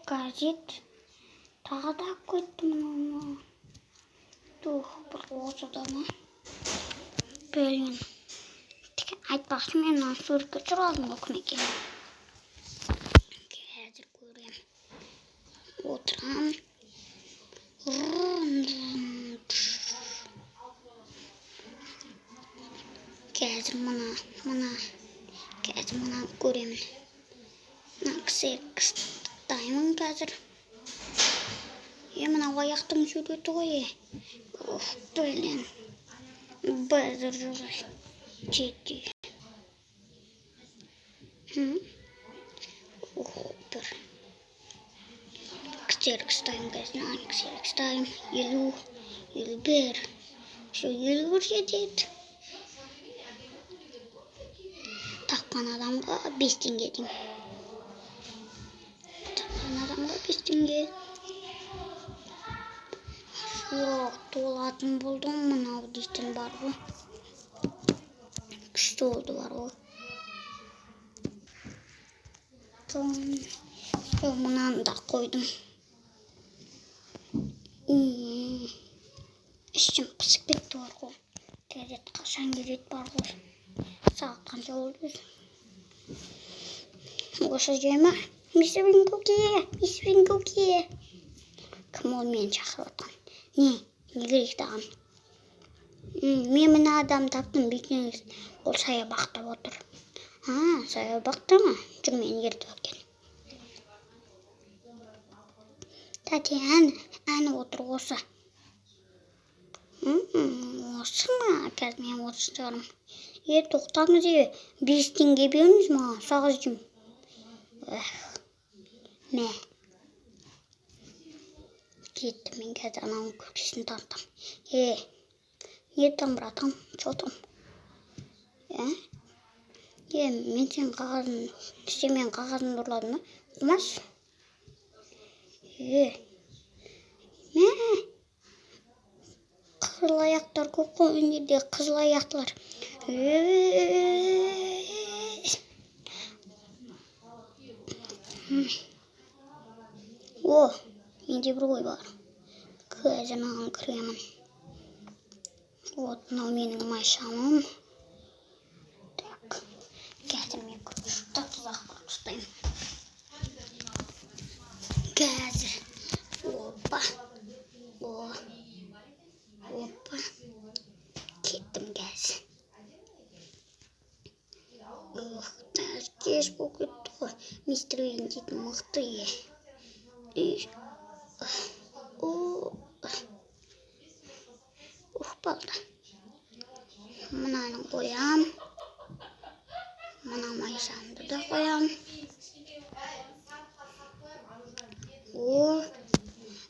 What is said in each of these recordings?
газет. Тағы да көттім. Тух, бір осыда ма? Бөлген. Айтпақшы мен мына суретке түсіріп кім екенін. Қазір көрем. Отырам. Қазір мына көремін. Мына кісі қыстаймын қазір. Мына аяқтың суреті ғой. Блин. Бәзір жүрай. Жетті. Bir. Kıstayım gözüne. Kıstayım. 51. Şu 51 жетеді. Таққан адамға 5 теңге деймін. Таққан адамға 5 теңге. Жоқ, толатын болдым. Мынау дейтін бар ғой. Күшті oldu бар ғой. Мынаны да қойдым. Ішім пысып кетті бар ғой. Газет қашан келеді бар ғой. Сағат қанша болды өзі? Осы жема. Мистер Винкуки. Кім ол мені шақырып отқан? Не керек тағам? Мен мына адам таптым, бекеңіз. Ол саябақта отыр. Саябақта ма? Жүр мені ертіп әкел. Тәте, әні отыр осы. Осы ма? Қазір мен осы жарым. Тоқтаңыз 5 теңге беріңіз маған, сағыз жым. Мә. Кетті, мен қазір анауын көкшесін тантам. Не там, братан? Что там? Мен сен қағазын, мен қағазын ұрладым, оқымас? Мә. Қызыл аяқтар көп қой өнерде, қызыл аяқтар. Менде бір ой бар. Қазір маған кіремін. Вот, мынау менің майшамым. Так, қазір мен күшті тұзақ бір ұстаймын. Қазір. Опа. Кеттім қазір. Кеш болып кетті ғой. Мистер Вин дейтін мықты е. Балда. Мынаны қоям. Мына майшамды да қоям.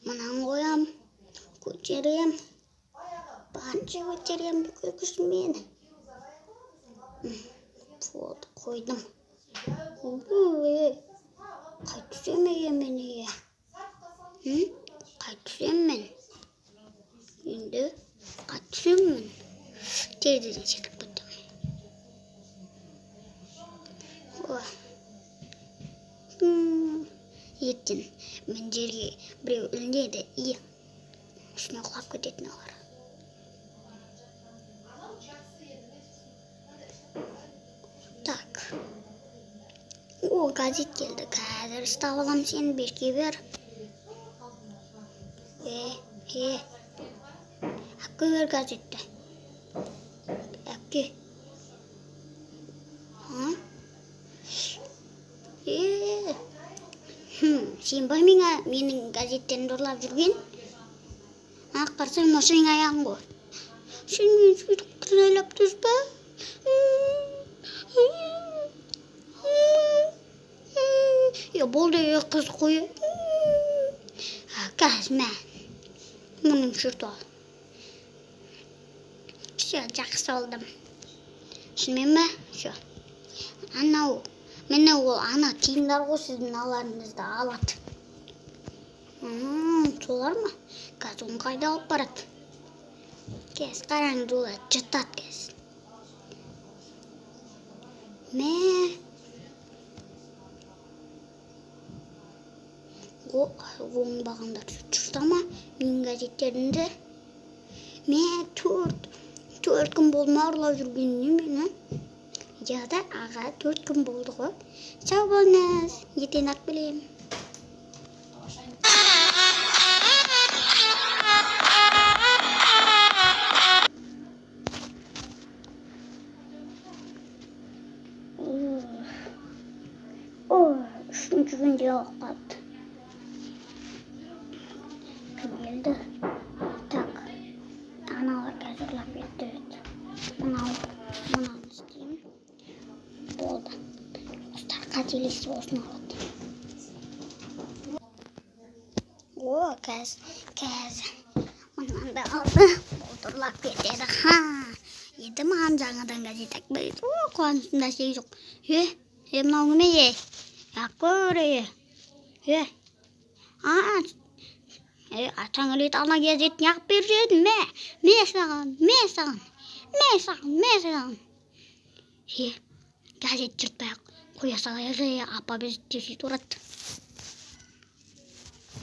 Мынаны қоям. Көтерем. Банча көтерем бүкіл күшіммен. Вот, қойдым. Қай түсем мен е? Қай түсем мен? Енді қай түсем мен? Терезеден секіріп кеттім. Ертең мен жерге біреу ілінеді и үстіне құлап кететін олар. Так. Газет келді. Қазір ұстап алам сені, бешке бер. Әпке бер газетті. Әпке. Сен ба менің газеттерімді ұрлап жүрген? Қарасам сенің аяғың ғой. Сен мені сөйтіп кінәлап тұрсың ба? Болды қыз қой. Қазір мен мұның шүрт ал. Жақсы алдым. Шынымен ме? Анау. Мені ол ана тиындар ғой сіздің мыналарыңызды алады. Солар ма? Қазір оны қайда алып барады? Қазір қараңыз олар жыртады қазір. оңбағандар жүрді ма менің газеттерімді. Мен төрт күн болды ма ұрлап жүргеніне мені. Жада аға 4 күн болды ғой. Сау болыңыз, ертең ақ білем. Üçüncü günde yok kaldı. Kim geldi? Tak. Analar hazırlap getirdi. Bunu isteyeyim. Oldu. Usta katilisi olsun oldu. Kız. Bundan da aldı. Doldurlap getirdi. Yedim жаңадан газет айтпайды. Қуанышында şey жоқ. Мынау не? Көре. Атаң өлет ана газетін яқып беріп едім. Мен саған. Газет жыртпай қоя салайық. Апа біз тексеріп тұрады.